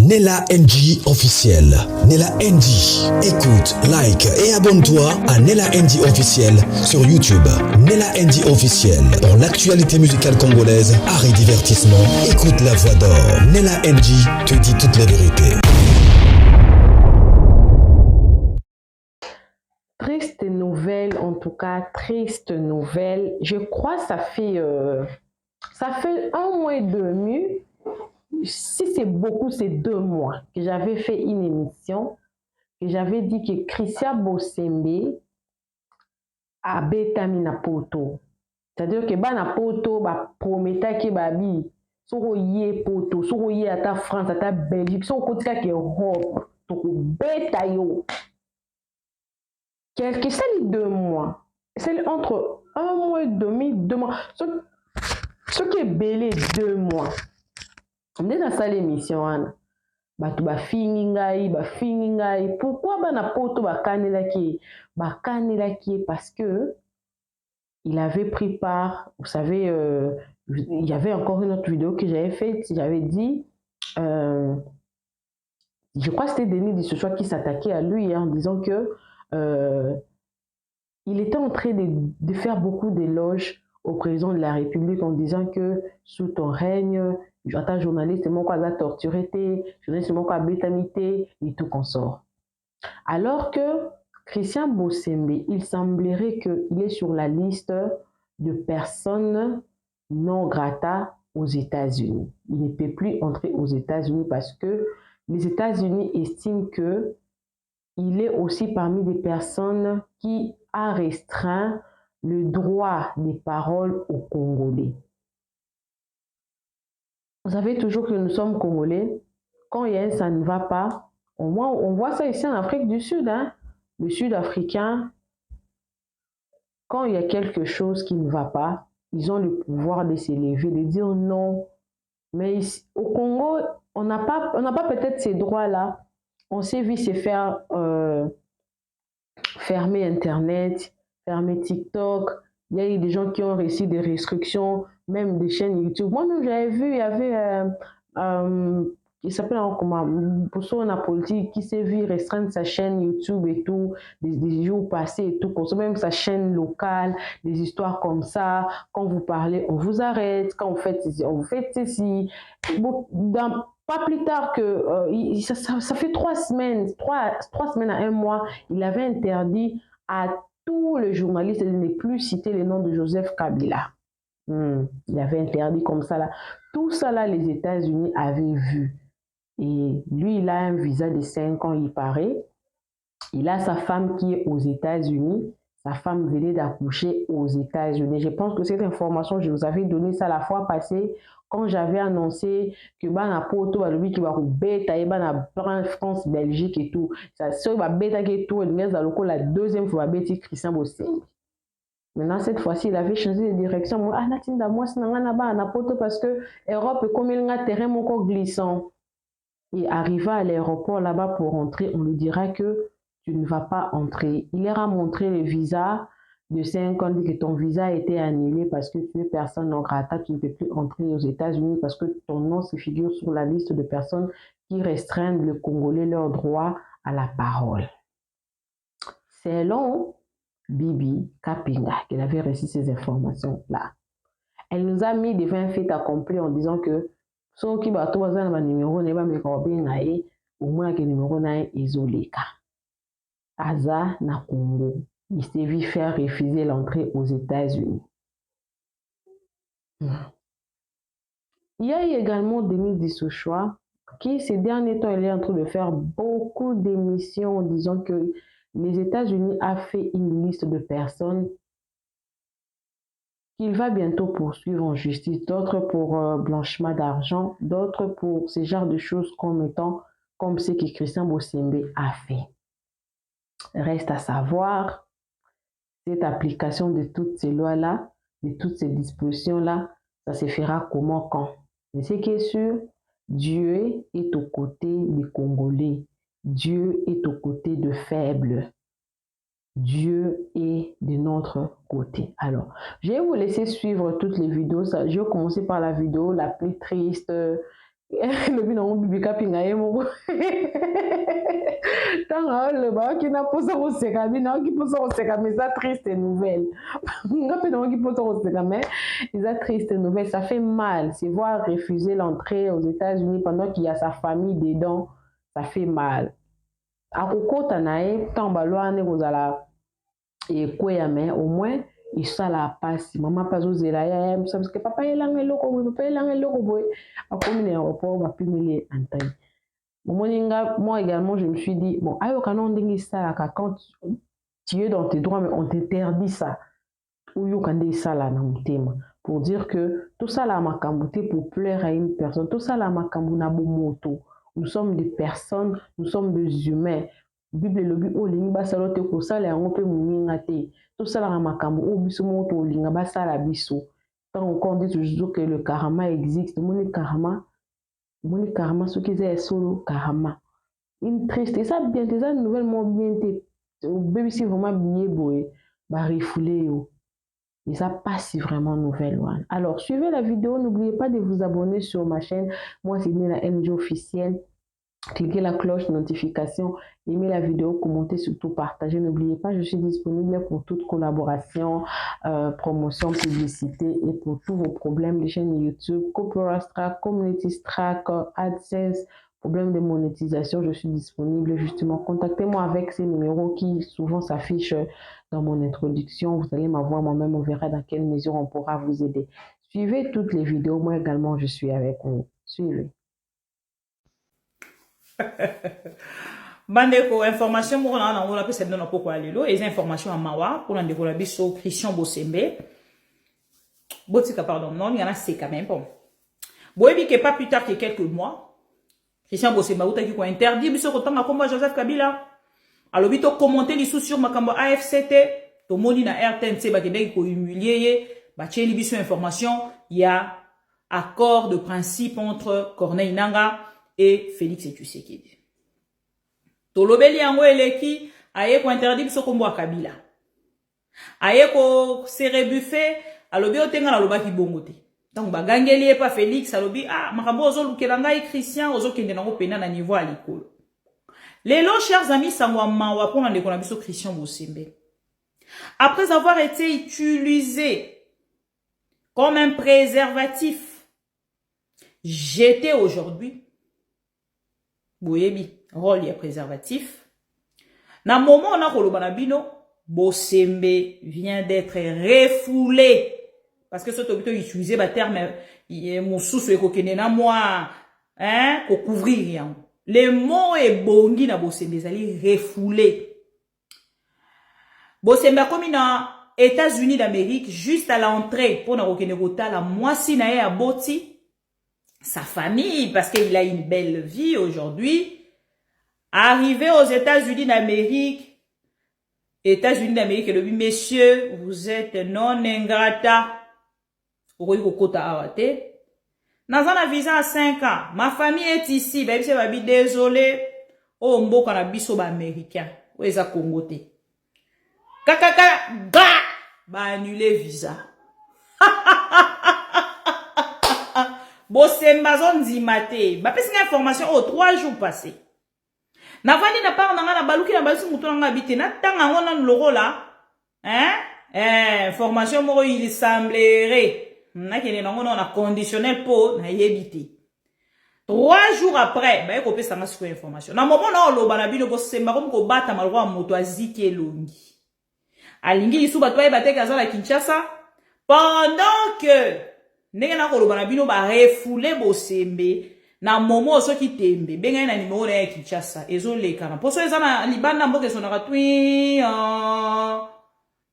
Nella NG officiel. Nella NG. Écoute, like et abonne-toi à Nella NG officiel sur YouTube. Nella NG officiel. Pour l'actualité musicale congolaise, art et divertissement, écoute la voix d'or. Nella NG te dit toute la vérité. Triste nouvelle, en tout cas, triste nouvelle. Je crois que ça fait 1 mois et demi. Si c'est beaucoup, c'est 2 mois que j'avais fait une émission, que j'avais dit que Christian Bosembe a betami na poto. C'est-à-dire que na poto, prometa que babi, soko yé poto, soko yé ata France, ata Belgique, soko kotika ke Europe, toko beta yo. Quelque chose, 2 mois. C'est entre 1 mois et demi, 2 mois. Ce qui est belé 2 mois. On est dans cette émission, Anna. Batu ba fingingai. Pourquoi na poto bakanelaki parce que il avait pris part, vous savez, il y avait encore une autre vidéo que j'avais faite, j'avais dit, je crois que c'était Denis Dissouchoua qui s'attaquait à lui en disant que il était en train de faire beaucoup d'éloges au président de la République en disant que sous ton règne, ta journaliste, mon quoi a torturé, journaliste, mon quoi a bétamité et tout consort. Alors que Christian Bosembe, il semblerait qu'il est sur la liste de personnes non grata aux États-Unis. Il ne peut plus entrer aux États-Unis parce que les États-Unis estiment que il est aussi parmi des personnes qui a restreint le droit des paroles aux Congolais. Vous savez toujours que nous sommes Congolais. Quand il y a ça ne va pas, on voit ça ici en Afrique du Sud. Le Sud-Africain, quand il y a quelque chose qui ne va pas, ils ont le pouvoir de s'élever, de dire non. Mais ici, au Congo, on n'a pas peut-être ces droits-là. On s'est vu se faire fermer Internet, fermer TikTok. Il y a eu des gens qui ont reçu des restrictions, même des chaînes YouTube. Moi-même, j'avais vu, il y avait, il s'appelle comment, Posso Napoli, qui s'est vu restreindre sa chaîne YouTube et tout, des jours passés et tout, même sa chaîne locale, des histoires comme ça. Quand vous parlez, on vous arrête. Quand vous faites ceci, on vous fait ceci. Pas plus tard que, ça fait 3 semaines, 3 semaines à 1 mois, il avait interdit à tous les journalistes de ne plus citer le nom de Joseph Kabila. Il avait interdit comme ça là. Tout ça là, les États-Unis avaient vu. Et lui, il a un visa de 5 ans, il paraît. Il a sa femme qui est aux États-Unis. Sa femme venait d'accoucher aux États-Unis. Je pense que cette information, je vous avais donné ça la fois passée quand j'avais annoncé que na poto lui qui va beta et na France, Belgique et tout. Ça se va beta et tout. La deuxième fois beti Christian Bosembe. Maintenant cette fois-ci, il avait changé de direction. Moi, natinda moi na poto parce que Europe est comme un terrain mon corps glissant. Et arrivé à l'aéroport là-bas pour rentrer, on lui dira que tu ne vas pas entrer. Il leur a montré le visa de 5 ans, dit que ton visa a été annulé parce que tu es personne non grata, tu ne peux plus entrer aux États-Unis parce que ton nom se figure sur la liste de personnes qui restreignent le Congolais leur droit à la parole. Selon Bibi Kapinga, qui avait reçu ces informations-là, elle nous a mis devant un fait accompli en disant que ceux qui bateau bazana ba numéro ne ba meka au moins que numéro na isoleka. Aza na Congo, il s'est vu faire refuser l'entrée aux États-Unis. Il y a eu également Denis Dissouchoua qui ces derniers temps il est en train de faire beaucoup d'émissions en disant que les États-Unis a fait une liste de personnes qu'il va bientôt poursuivre en justice, d'autres pour blanchiment d'argent, d'autres pour ce genre de choses comme ce que Christian Bosembe a fait. Reste à savoir, cette application de toutes ces lois-là, de toutes ces dispositions-là, ça se fera comment, quand. Mais ce qui est sûr, Dieu est aux côtés des Congolais. Dieu est aux côtés de faibles. Dieu est de notre côté. Alors, je vais vous laisser suivre toutes les vidéos. Je vais commencer par la vidéo la plus triste Le bino bibi kapinga yemo. Tanga le ba qui n'a pas ça au seka bino qui pose au seka mais ça triste nouvelle. Ngapi non qui pose au seka mais ça triste nouvelle, ça fait mal. C'est voir refuser l'entrée aux États-Unis pendant qu'il y a sa famille dedans, ça fait mal. Akokota nae tamba loane kozala et quoi mais au moins il ça la passe maman pas oser là parce que papa il a un loco papa il a un loco boy à comme l'aéroport va plus mêler en taille moi également je me suis dit bon ayo canon dingi ça là quand tu es dans tes droits mais on t'interdit ça ou yo kande ça là na mutema pour dire que tout ça là makambuté pour plaire à une personne tout ça là makambu na bomoto nous sommes des personnes nous sommes des humains Bible lobi olingi basala te kosala yango mpe moninga te tosalaka makambo oyo biso moko tolinga basala biso ntango on dit toujours que le karma existe omoni karma soki eza ya solo karma une triste eza bien te eza nouvelle moko bien te obebisi vraiment billet boye barefoule yo eza pasi vraiment nouvelle wana alors suivez la vidéo n'oubliez pas de vous abonner sur ma chaîne moi c'est Nela NG officielle. Cliquez la cloche de notification, aimez la vidéo, commentez, surtout partagez. N'oubliez pas, je suis disponible pour toute collaboration, promotion, publicité et pour tous vos problèmes de chaîne YouTube, Copyright Strike, Community Strike, AdSense, problème de monétisation. Je suis disponible justement. Contactez-moi avec ces numéros qui souvent s'affichent dans mon introduction. Vous allez m'avoir moi-même, on verra dans quelle mesure on pourra vous aider. Suivez toutes les vidéos. Moi également, je suis avec vous. Suivez. Bandeko information mo na ngona pe sedno na poko alelo les informations à mawa pour ndeko la biso Christian Bosembe botika pardon non il y en a c'est quand même bon boyebi que pas plus tard que quelques mois Christian Bosembe utaki ko interdit biso ko tanga komba Joseph Kabila alobi to commenter les sous sur makambo AFCT to moni na RTNC ba kende ko humilier ba tcheli biso information il y a accord de principe entre Corneille Nangaa et Félix Tshisekedi. Tolobeli yango eleki aye ko interdit biso kombo Kabila. Aye ko se rebuffé alobi otenga na lobaki bongo te. Donc bagangeli pa Félix alobi makambo ozo lukela ngai Christian ozo kende nango pena na niveau à likolo. Lelo chers amis sangwa mawa pona ndeko na biso Christian Bosembe. Après avoir été utilisé comme un préservatif jeté aujourd'hui boyebi rôle ya préservatif na moment na koloba na bino Bosembe vient d'être refoulé parce que ce tobito utiliser ba terme mosusu ekokende na moi ko couvrir yango le mot est bongi na Bosembe zali refoulé Bosembe comme na États-Unis d'Amérique juste à l'entrée pour na kokende kotala mwasi na ye ya boti sa famille, parce qu'il a une belle vie aujourd'hui, arrivé aux États-Unis d'Amérique, le messieurs, vous êtes non ingrata, dans un visa à 5 ans, ma famille est ici, désolé, oh, mboka na biso ba américain, ou eza congoté. Kakaka, ba annuler visa. Bosemba zondi mate. Ba pesi nga information 3 jours passés. Na vandi na par na baluki na baluki muto nga habité na tanga ngona loko là. Information moko il semblerait. Na kene ngona na conditionnel po na yebité. 3 jours après, ba ko pesa nga siko information. Na moment na oloba na bino Bosemba comme ko bata malwa moto aziki elongi. Alingi lisu bato ba bateka za la Kinshasa pendant que ndenge na koloba na bino ba refoulé Bosembe na momo soki tembe benga na numéro ya Kinshasa ezoleka na poso eza na libanda mboke sonaka twi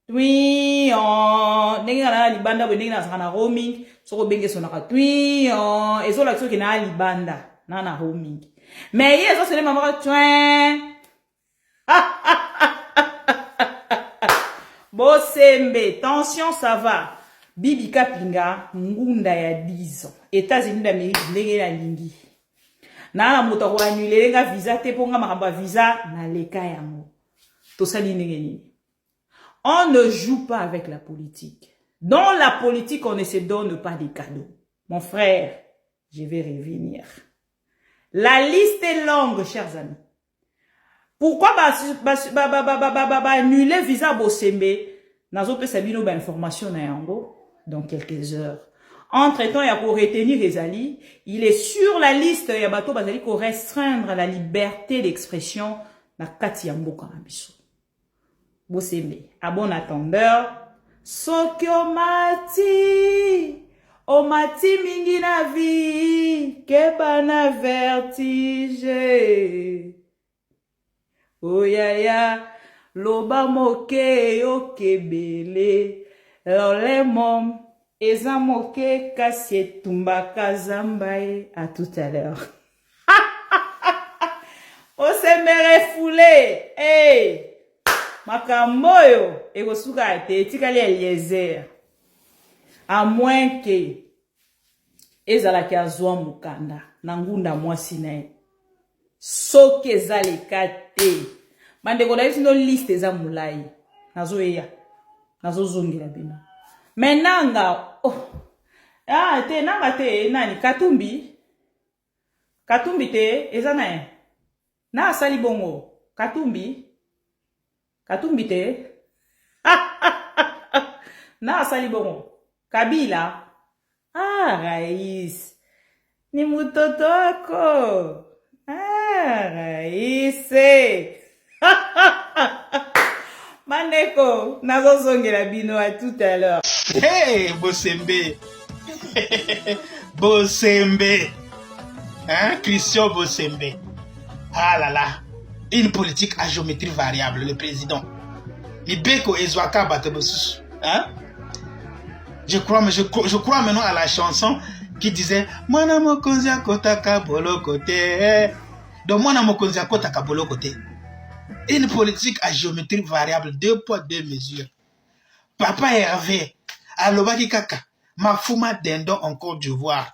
ndenge na libanda ndenge na saka na roaming soko benge sonaka twi ezolaka soki na libanda na roaming mais ye ezo sele mama twi Bosembe tension ça va Bibi Kapinga, ngunda ya 10 ans. États-Unis d'Amérique, ndenge la lingi. Na moto ko annuler nga visa te ponga makamba visa na leka yango. To sali ndenge nini. On ne joue pas avec la politique. Dans la politique, on ne se donne pas des cadeaux. Mon frère, Je vais revenir. La liste est longue, chers amis. Pourquoi annuler visa Bosembe? Nazo pe sabino ba information na yango dans quelques heures. Entre-temps, il y a pour retenir Ezali, il est sur la liste, il y a bateau bazali pour restreindre la liberté d'expression na kati ya mboka na biso. Bosembe, à bon attendeur, soki omati mingi na vie, keba na vertige. Oyaya, loba moke yo kebele, lole mom, eza moke kasi etumbaka zambaye. À tout à l'heure. Bosembe refoulé, hey! Makamoyo, ekosuka ete, etikali Eliezer. À moins que ezalaki azwa mukanda na ngunda mwasi na ye. Soki ezaleka te. Bandeko na no liste eza mulai. Nazo eya. Nazo zongela bino. Menanga, te nanga te nani Katumbi. Katumbi te eza na ye. Na asali bongo. Katumbi te. Na asali bongo. Kabila. Rais. Ni mutoto wako. Raise. Maneko, nazo zongela bino à tout à l'heure. Hey, Bosembe. Bosembe. Hein, Christian Bosembe. Ah là là. Une politique à géométrie variable, le président. Ibeko Ezwaka Batebosus. Hein? Je crois maintenant à la chanson qui disait Mwana mokonzi akotaka bolo kote. Donc Mwana mokonzi akotaka bolo kote. Une politique à géométrie variable, 2 poids 2 mesures. Papa Hervé, alobaki kaka, Mafuma Dendon en Côte d'Ivoire.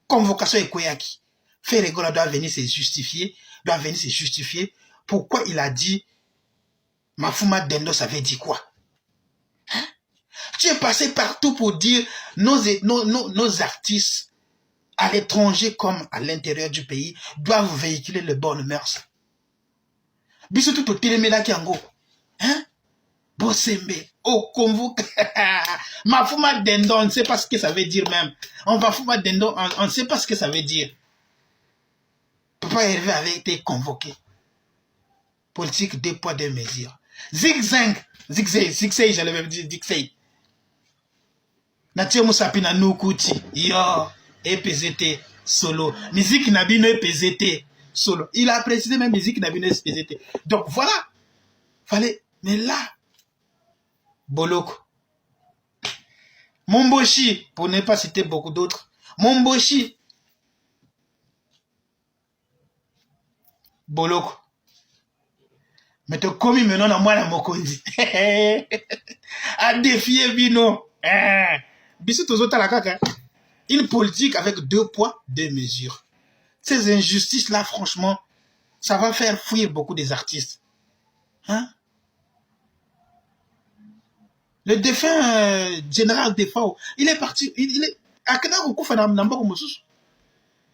Convocation Ekoyaki. Ferregola doit venir se justifier. Pourquoi il a dit Mafuma Dendon, ça veut dire quoi? Hein? Tu es passé partout pour dire nos artistes à l'étranger comme à l'intérieur du pays doivent véhiculer le bon mœurs. Biso tout au téléméla kiango. Hein? Bosembe. Au convoque. Mafuma Dendon, on ne sait pas ce que ça veut dire même. On va Fuma Dendon, on ne sait pas ce que ça veut dire. Papa Hervé avait été convoqué. Politique 2 poids 2 mesures. Zigzag, j'allais même dire Zigzag. Natie Moussapi na Nukuti. Yo, EPZT solo. Musique Nabino EPZT solo. Il a précisé même musique Nabino EPZT. Donc voilà. Fallait. Mais là, Boloko. Momboshi, pour ne pas citer beaucoup d'autres. Momboshi. Boloko. Mais tu commis maintenant à moi la mokondi. À défier Bino. Biso tozo la kaka. Une politique avec 2 poids, 2 mesures. Ces injustices-là, franchement, ça va faire fuir beaucoup des artistes. Hein? Le défunt général Defao, il est parti. Il est.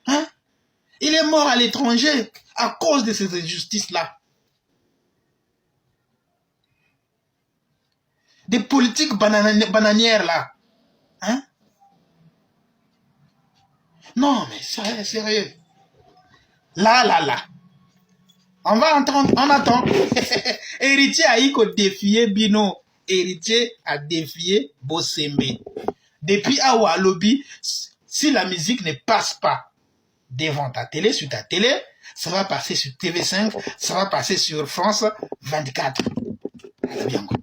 Hein? Il est mort à l'étranger à cause de ces injustices-là. Des politiques bananières là. Hein? Non, mais sérieux. Là. On va entendre, on attend. Héritier a eu qu'à défier Bino. Héritier a défié Bosembe. Depuis Awa Lobby, si la musique ne passe pas devant ta télé, sur ta télé, ça va passer sur TV5, ça va passer sur France 24.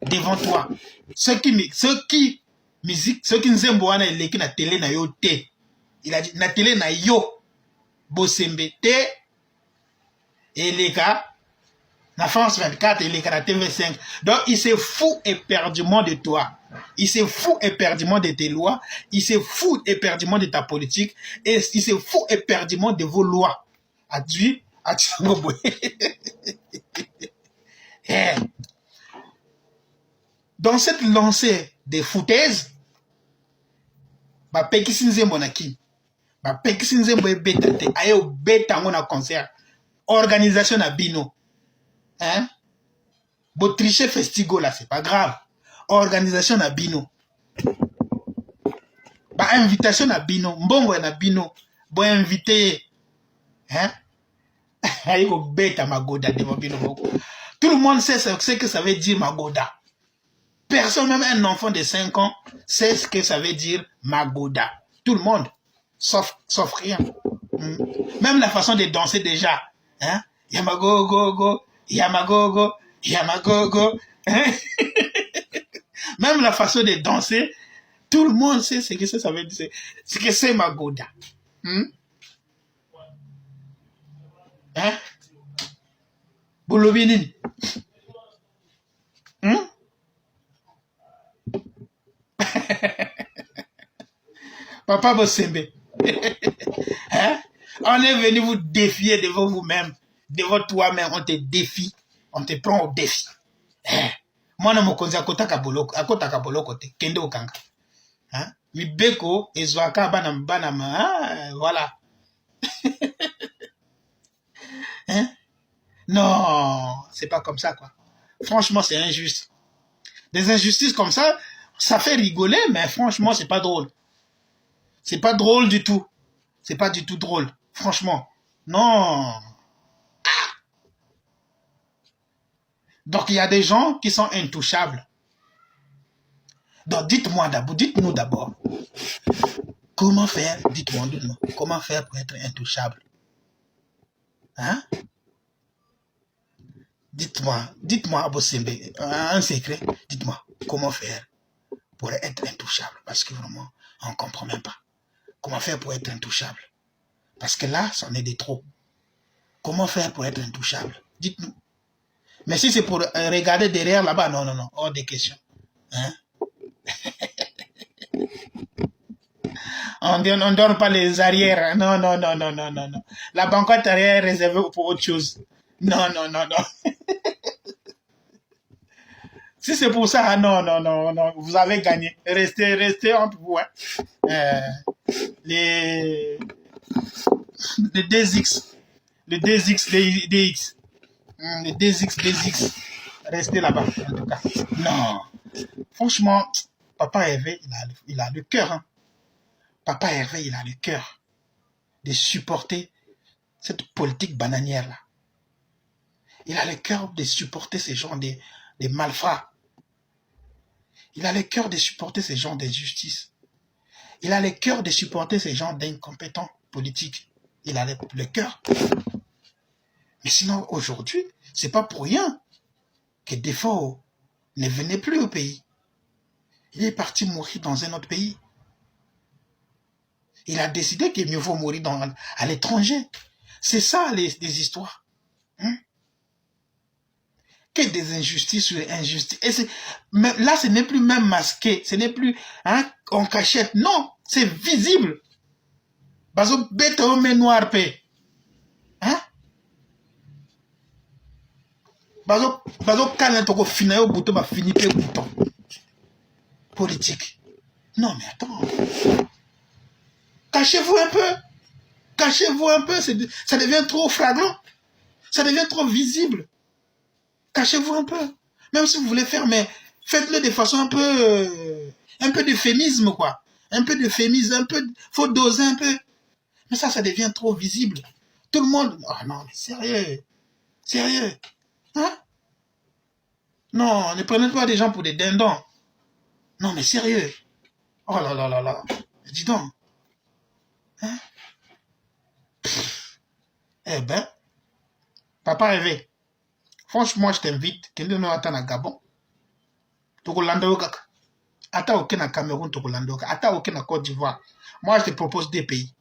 Devant toi. Ceux qui nzemboana eleki na télé na yo te. Il a dit na télé na yo Bosembe te eleka na France 24 eleka na TV5. Donc il se fout éperdument de toi. Il se fout éperdument de tes lois, il se fout éperdument de ta politique et il se fout éperdument de vos lois. Adieu, dans cette lancée de foutaises, Ba pekisi nzembo ebeta te. Aye obeta ngo na concert. Organisation na bino. Hein? Bo tricher festigo là, c'est pas grave. Organisation na bino. Ba invitation na bino. Mbongo na bino. Bo invité. Hein? Aye obeta magoda devant bino. Tout le monde sait ce que ça veut dire magoda. Personne, même un enfant de 5 ans, sait ce que ça veut dire magoda. Tout le monde, sauf rien. Même la façon de danser déjà. Hein? Yamagogo, yamagogo, yamagogo. Hein? Même la façon de danser, tout le monde sait ce que ça veut dire. Ce que c'est magoda. Hein? Boulobinin. Papa Bosembe. Hein? On est venu vous défier devant vous-même. Devant toi-même, on te défie. On te prend au défi. Moi, je suis akota kaboloko te. Kende okanga. Hein? Mibeko, ezwaka banama. Voilà. Hein? Non, c'est pas comme ça, quoi. Franchement, c'est injuste. Des injustices comme ça fait rigoler, mais franchement, c'est pas drôle. C'est pas drôle du tout. C'est pas du tout drôle. Franchement. Non. Donc, il y a des gens qui sont intouchables. Donc, dites-nous d'abord. Comment faire, dites-moi, comment faire pour être intouchable? Hein? Dites-moi, Abosembe, un secret. Dites-moi, comment faire pour être intouchable? Parce que vraiment, on ne comprend même pas. Comment faire pour être intouchable? Parce que là, c'en est des trop. Comment faire pour être intouchable? Dites-nous. Mais si c'est pour regarder derrière là-bas, non, hors des questions. Hein? On ne donne pas les arrières. Non. La banquette arrière est réservée pour autre chose. Non. Si c'est pour ça, non, vous avez gagné. Restez entre vous. Hein. Les DX. Les DX. Les DX. Restez là-bas, en tout cas. Non. Franchement, Papa Hervé, il a le cœur. Hein. Papa Hervé, il a le cœur de supporter cette politique bananière-là. Il a le cœur de supporter ces gens des malfrats. Il a le cœur de supporter ces gens d'injustice. Il a le cœur de supporter ces gens d'incompétents politiques. Il a le cœur. Mais sinon, aujourd'hui, c'est pas pour rien que Défaut ne venait plus au pays. Il est parti mourir dans un autre pays. Il a décidé qu'il mieux vaut mourir à l'étranger. C'est ça les histoires. Hein? Que des injustices sur injustices. Et là, ce n'est plus même masqué. Ce n'est plus en cachette. Non, c'est visible. Bazo bête homme noir pe. Hein? Bazo kana toko finayo bouton ba fini pe bouton. Politique. Non mais attends. Cachez-vous un peu. Cachez-vous un peu. Ça devient trop flagrant. Ça devient trop visible. Cachez-vous un peu. Même si vous voulez faire, mais faites-le de façon un peu d'euphémisme, quoi. Un peu d'euphémisme, faut doser un peu. Mais ça devient trop visible. Tout le monde... Oh non, mais sérieux. Sérieux. Hein? Non, ne prenez pas des gens pour des dindons. Non, mais sérieux. Oh là. Dis donc. Hein? Eh ben, Papa Hervé, franchement, je t'invite, Kende no ata na Gabon, Tokolanda Okaka, ata oké na Cameroun, Tokolanda Okaka, ata oké na Côte d'Ivoire. Moi, je te propose 2 pays.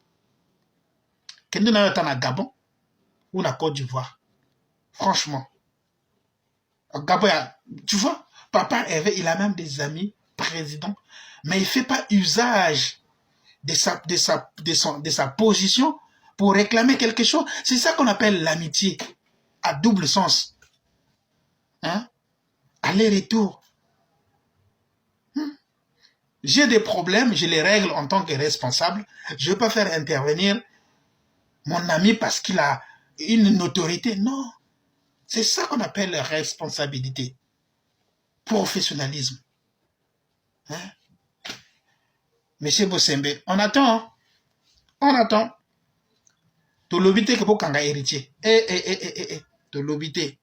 Kende no ata na Gabon ou na Côte d'Ivoire. Franchement. Gabon, tu vois, Papa Hervé, il a même des amis présidents, mais il ne fait pas usage de sa position pour réclamer quelque chose. C'est ça qu'on appelle l'amitié à double sens. Hein? Aller-retour. J'ai des problèmes, je les règle en tant que responsable. Je ne vais pas faire intervenir mon ami parce qu'il a une autorité. Non. C'est ça qu'on appelle la responsabilité. Professionnalisme. Hein? Monsieur Bosembe, on attend. Hein? On attend. To lobité que pour kanga héritier. To lobité.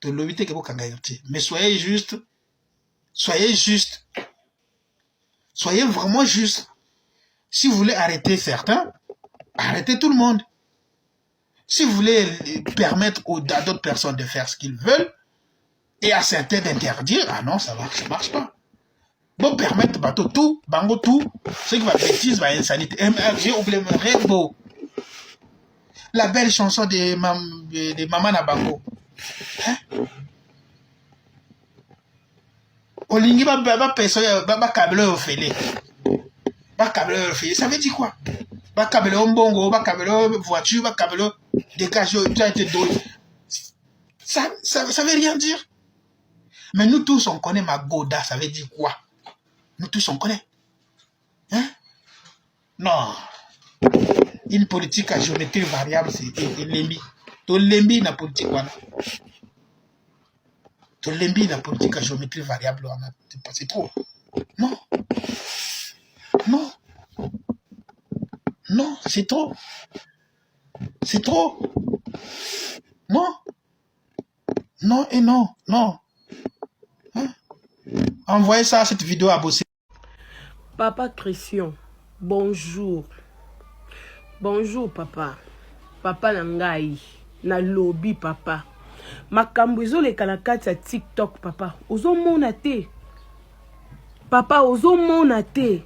To lobité que pour kanga héritier. Mais soyez juste. Soyez juste. Soyez vraiment juste. Si vous voulez arrêter certains, arrêtez tout le monde. Si vous voulez permettre à d'autres personnes de faire ce qu'ils veulent, et à certains d'interdire, ah non, ça marche pas. Bon, permettre bateau tout, bango tout, ce qui va bêtise, va insanité. J'ai oublié beau. La belle chanson de Maman Nabango. Hein? Olingi ba personne ba câble au félé. Ba câble au félé, ça veut dire quoi? Ba câble au mbongo, ba câble au voiture, ba câble au dégage, tu as été doué. Ça veut rien dire. Mais nous tous on connaît Magoda, ça veut dire quoi? Nous tous on connaît. Hein? Non. Une politique à géométrie variable, c'est l'embi. To l'embi na politique wana. To l'embi na politique à géométrie variable wana. C'est trop. Non. Non. Non, c'est trop. C'est trop. Non. Non et non. Non. Hein? Envoyez ça à cette vidéo à bosser. Papa Christian, bonjour. Bonjour papa. Papa Nangai. Na lobby papa. Makambo ezoleka na kati ya TikTok papa. Ozomona te. Papa ozomona te.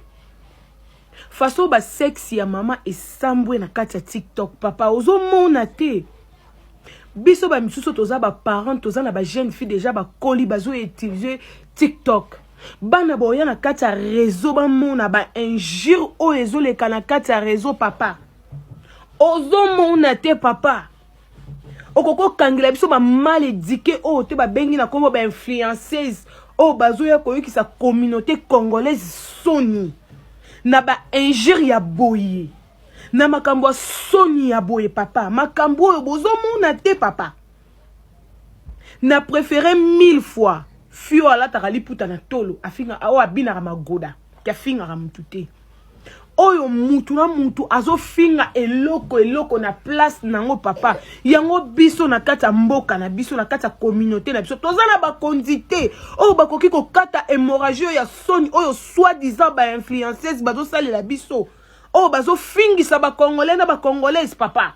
Faso ba sexy ya mama esambwe na kati ya TikTok papa. Ozomona te. Biso ba misuso toza ba parents toza na ba jeune fille déjà ba koli bazo utiliser TikTok. Bana boya na kati ya réseau ba mona ba injure o ezoleka na kati ya réseau papa. Ozomona te papa. Okoko kangela biso ba mal éduqué o te ba bengi na kombo ba influenceuse o bazo ya koyoki sa communauté congolaise soni. Na ba injure ya boye. Na makambo soni ya boye papa. Makambo yo bozomona te papa. Na préféré 1000 fois fio ala takali puta na tolo afinga awa abina magoda ka finga ramutute. Oyo mutu na mutu azo finga eloko na place nango papa. Yango biso na kata mboka na biso na kata communauté na biso. Tozana ba kondité. Oyo bakoki ko kata hémorragie ya soni oyo soi-disant ba influenceuse bazo salela biso. Oh, bazo fingi sa ba congolais na ba congolaise papa.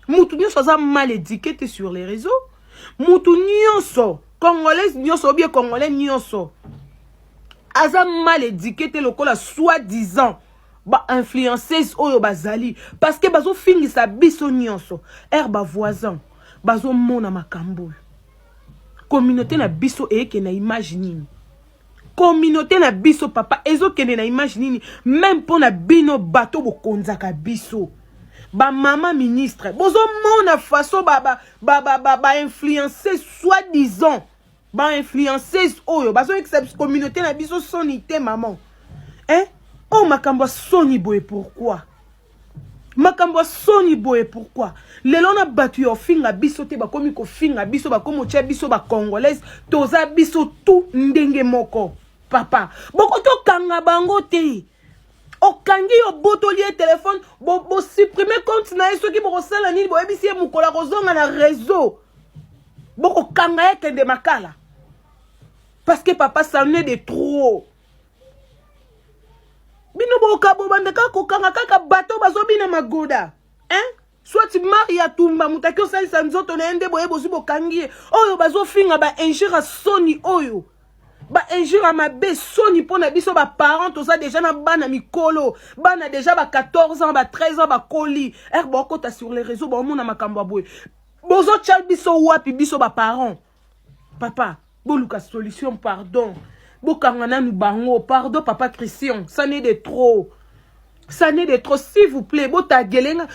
Mutu nyonso aza mal éduqué sur les réseaux. Mutu nyonso congolaise nyonso bien congolais nyonso aza mal éduqué lokola soi-disant ba influenceuse oyo bazali parce que bazo fingi sa biso nyonso ba voisin bazo mona makambo. Communauté na biso eke na image nini. Communauté na biso papa ezo kene na image nini même pour na bino bato bo konzaka biso ba maman ministre bozo mona façon ba influencer soi-disant ba influencer oyo bazo excepte communauté na biso sonité maman hein oh makambo soni boye pourquoi makambo soni boye pourquoi lelo na batu yo finga biso te ba komi ko finga biso ba komo tia biso ba congolaise toza biso tout ndenge moko papa boko to kanga bango te okangi yo botolier téléphone bo supprimer compte na yeso ki boko sala nini bo ebisi mukola kozonga na réseau boko kanga ete de makala parce que papa ça en est de trop bino boka bo bandaka ko kanga kaka bato bazo bina magoda hein soit tu maria tumba mutaki osalisa nzoto na ende boye bozu bokangi oyo bazo finga ba injure soni oyo ba injure mabe soni pona biso ba parents to ça déjà na bana mikolo bana déjà ba 14 ans ba 13 ans ba koli boko ta sur les réseaux ba mona makambo boye bozo chal biso wapi biso ba parents papa boluka solution pardon bokangana nu bango pardon papa Christian ça n'est de trop. Ça n'est de trop, s'il vous plaît. Botagena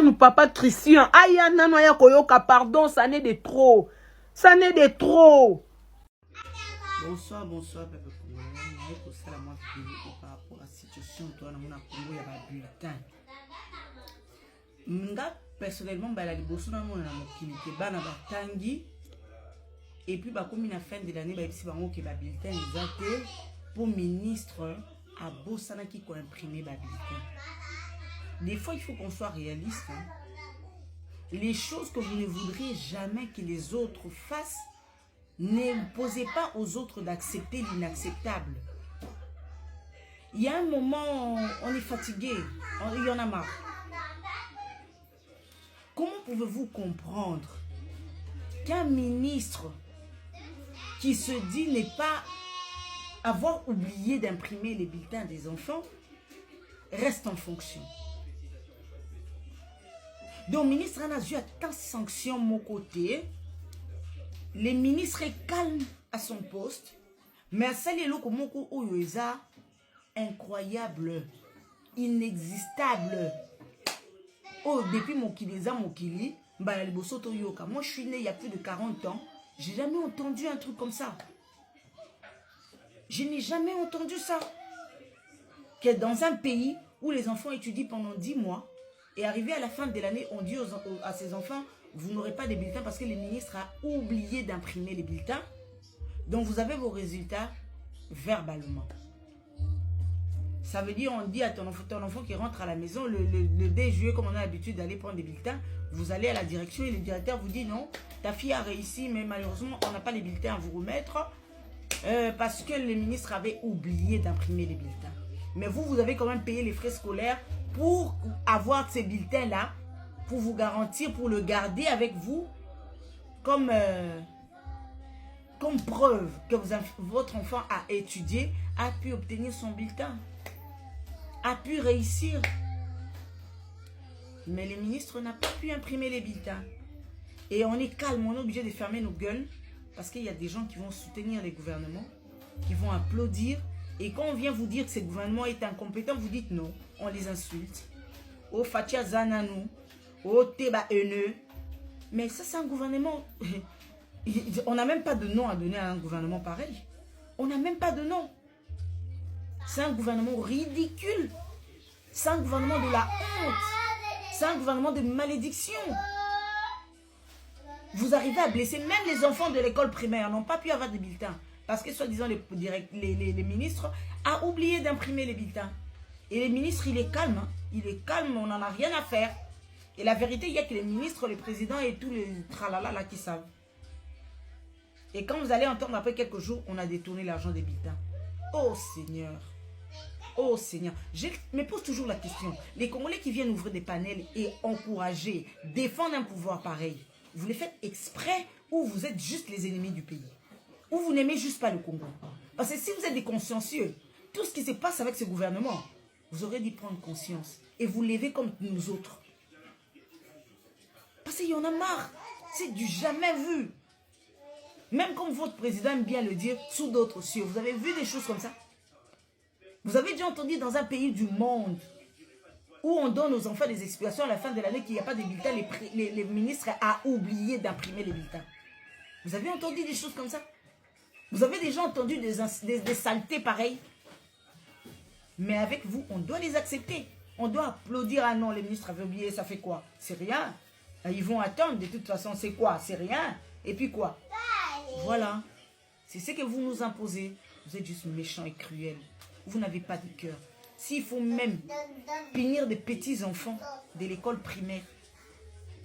nous papa Christian. Aya nano ya koyoka, pardon, ça n'est de trop. Ça n'est de trop. Bonsoir, papa. pour ça, la moi vidéo par rapport à la situation toi dans mon Congo il y a un bulletin. Nga personnellement bah la liboso na mon na mokili ke bana batangi et puis bah comme la fin de l'année bah ici bango ke ba bulletin exacté pour ministre à Bossana qui ko imprimer ba bulletin. Des fois il faut qu'on soit réaliste. Hein. Les choses que vous ne voudriez jamais que les autres fassent, n'imposez pas aux autres d'accepter l'inacceptable. Il y a un moment, on est fatigué, il y en a marre. Comment pouvez-vous comprendre qu'un ministre qui se dit ne pas avoir oublié d'imprimer les bulletins des enfants reste en fonction? Donc, le ministre a eu tant de sanctions de mon côté. Le ministre est calme à son poste. Mais à celle là, incroyable, inexistable. Oh, depuis mon kilisa, mon kili, moi je suis né il y a plus de 40 ans. J'ai jamais entendu un truc comme ça. Je n'ai jamais entendu ça. Que dans un pays où les enfants étudient pendant 10 mois, et arrivé à la fin de l'année, on dit à ses enfants, vous n'aurez pas de bulletins parce que le ministre a oublié d'imprimer les bulletins. Donc vous avez vos résultats verbalement. Ça veut dire, on dit à ton enfant qui rentre à la maison, le 2 juillet, comme on a l'habitude d'aller prendre des bulletins, vous allez à la direction et le directeur vous dit non, ta fille a réussi, mais malheureusement, on n'a pas les bulletins à vous remettre parce que le ministre avait oublié d'imprimer les bulletins. Mais vous avez quand même payé les frais scolaires pour avoir ces bulletins-là, pour vous garantir, pour le garder avec vous comme preuve que votre enfant a étudié, a pu obtenir son bulletin, a pu réussir. Mais le ministre n'a pas pu imprimer les bulletins. Et on est calme, on est obligé de fermer nos gueules parce qu'il y a des gens qui vont soutenir les gouvernements, qui vont applaudir. Et quand on vient vous dire que ce gouvernement est incompétent, vous dites non, on les insulte. Oh, Fatia Zananou, oh, Teba haineux. Mais ça, c'est un gouvernement. On n'a même pas de nom à donner à un gouvernement pareil. On n'a même pas de nom. C'est un gouvernement ridicule. C'est un gouvernement de la honte. C'est un gouvernement de malédiction. Vous arrivez à blesser même les enfants de l'école primaire, n'ont pas pu avoir de bulletins. Parce que, soi-disant, les ministres ont oublié d'imprimer les bulletins. Et les ministres, il est calme. Hein. Il est calme, on n'en a rien à faire. Et la vérité, il y a que les ministres, les présidents et tous les tralala là qui savent. Et quand vous allez entendre après quelques jours, on a détourné l'argent des bulletins. Oh Seigneur. Oh Seigneur. Je me pose toujours la question. Les Congolais qui viennent ouvrir des panels et encourager, défendre un pouvoir pareil, vous les faites exprès ou vous êtes juste les ennemis du pays? Ou vous n'aimez juste pas le Congo? Parce que si vous êtes des consciencieux, tout ce qui se passe avec ce gouvernement, vous aurez dû prendre conscience et vous lever comme nous autres. Parce qu'il y en a marre. C'est du jamais vu. Même comme votre président aime bien le dire, sous d'autres cieux. Vous avez vu des choses comme ça? Vous avez déjà entendu dans un pays du monde où on donne aux enfants des explications à la fin de l'année qu'il n'y a pas de bulletins, les ministres ont oublié d'imprimer les bulletins. Vous avez entendu des choses comme ça? Vous avez déjà entendu des saletés pareilles? Mais avec vous, on doit les accepter. On doit applaudir. Ah non, les ministres avaient oublié, ça fait quoi? C'est rien. Ils vont attendre, de toute façon, c'est quoi? C'est rien. Et puis quoi? Voilà. C'est ce que vous nous imposez. Vous êtes juste méchants et cruels. Vous n'avez pas de cœur. S'il faut même punir des petits enfants de l'école primaire,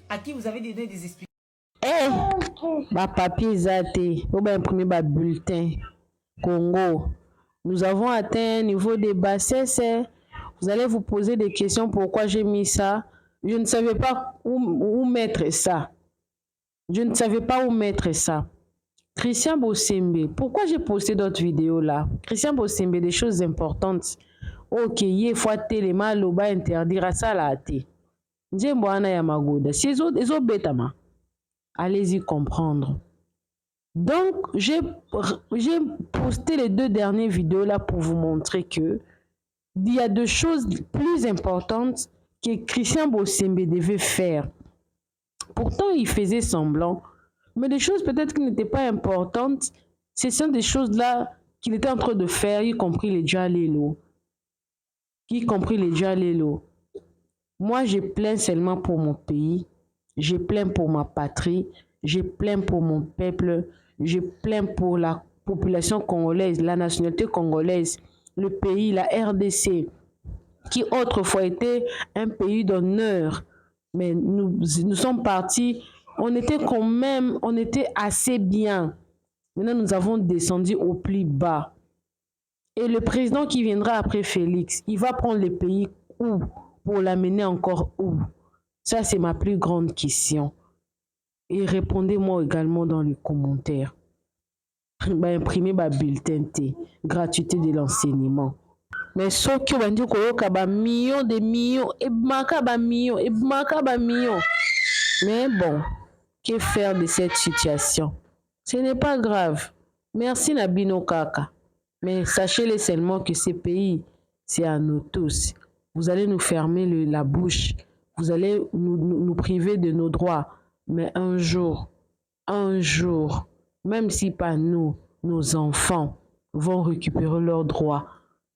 à qui vous avez donné des explications. Bah papier zate, on va imprimer bah bulletin Congo. Nous avons atteint un niveau de bassesse. Vous allez vous poser des questions. Pourquoi j'ai mis ça? Je ne savais pas où mettre ça. Je ne savais pas où mettre ça. Christian Bossembe, pourquoi j'ai posté d'autres vidéos là? Christian Bossembe, des choses importantes. Ok, il faut tellement loba interdire ça là. Njemboana ya magoda. Si les autres bêtement. Allez-y comprendre. Donc, j'ai posté les 2 dernières vidéos là pour vous montrer que il y a 2 choses plus importantes que Christian Bossembe devait faire. Pourtant, il faisait semblant. Mais des choses peut-être qui n'étaient pas importantes, ce sont des choses là qu'il était en train de faire, y compris les Djalelo. Moi, je plains seulement pour mon pays, je plains pour ma patrie, je plains pour mon peuple, je plains pour la population congolaise, la nationalité congolaise, le pays, la RDC, qui autrefois était un pays d'honneur. Mais nous sommes partis, on était assez bien. Maintenant, nous avons descendu au plus bas. Et le président qui viendra après Félix, il va prendre le pays où? Pour l'amener encore où? Ça, c'est ma plus grande question. Et répondez-moi également dans les commentaires. Imprimer ma bulletin T, gratuité de l'enseignement. Mais ce qui va dire que millions de millions, et millions. Mais bon, que faire de cette situation? Ce n'est pas grave. Merci Nabino Kaka. Mais sachez-le seulement que ces pays, c'est à nous tous. Vous allez nous fermer la bouche. Vous allez nous priver de nos droits. Mais un jour, même si pas nous, nos enfants vont récupérer leurs droits.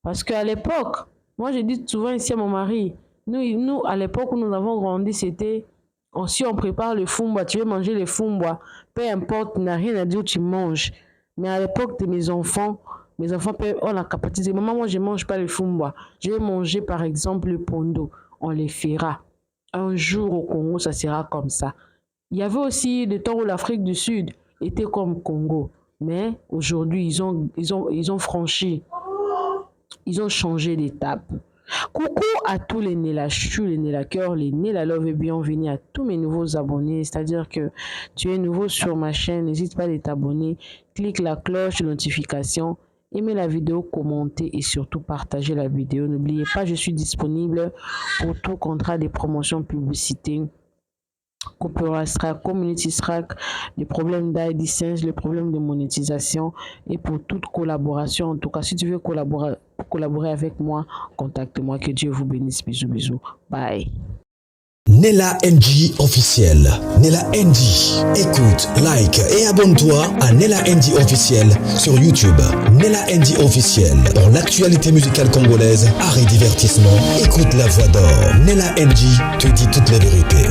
Parce qu'à l'époque, moi je dis souvent ici à mon mari, nous à l'époque où nous avons grandi, c'était, si on prépare le fumba, tu veux manger le fumba, peu importe, n'a rien à dire où tu manges. Mais à l'époque de mes enfants ont la capacité. Maman, moi je ne mange pas le fumba. Je vais manger par exemple le pondo. On les fera. Un jour au Congo, ça sera comme ça. Il y avait aussi des temps où l'Afrique du Sud était comme Congo. Mais aujourd'hui, ils ont franchi. Ils ont changé d'étape. Coucou à tous les Nélachus, les Nélakeurs, les Nélalove et bienvenue à tous mes nouveaux abonnés. C'est-à-dire que tu es nouveau sur ma chaîne, n'hésite pas à t'abonner. Clique la cloche de notification, aimez la vidéo, commentez et surtout partagez la vidéo. N'oubliez pas, je suis disponible pour tout contrat de promotion publicité. Copyright Strike, Community Strike, les problèmes d'AdSense, les problèmes de monétisation et pour toute collaboration. En tout cas, si tu veux collaborer avec moi, contacte-moi. Que Dieu vous bénisse. Bisous, bisous. Bye. Nella NG officiel. Nella NG. Écoute, like et abonne-toi à Nella NG officiel sur YouTube. Nella NG officiel. Pour l'actualité musicale congolaise, art et divertissement, écoute la voix d'or. Nella NG te dit toutes les vérités.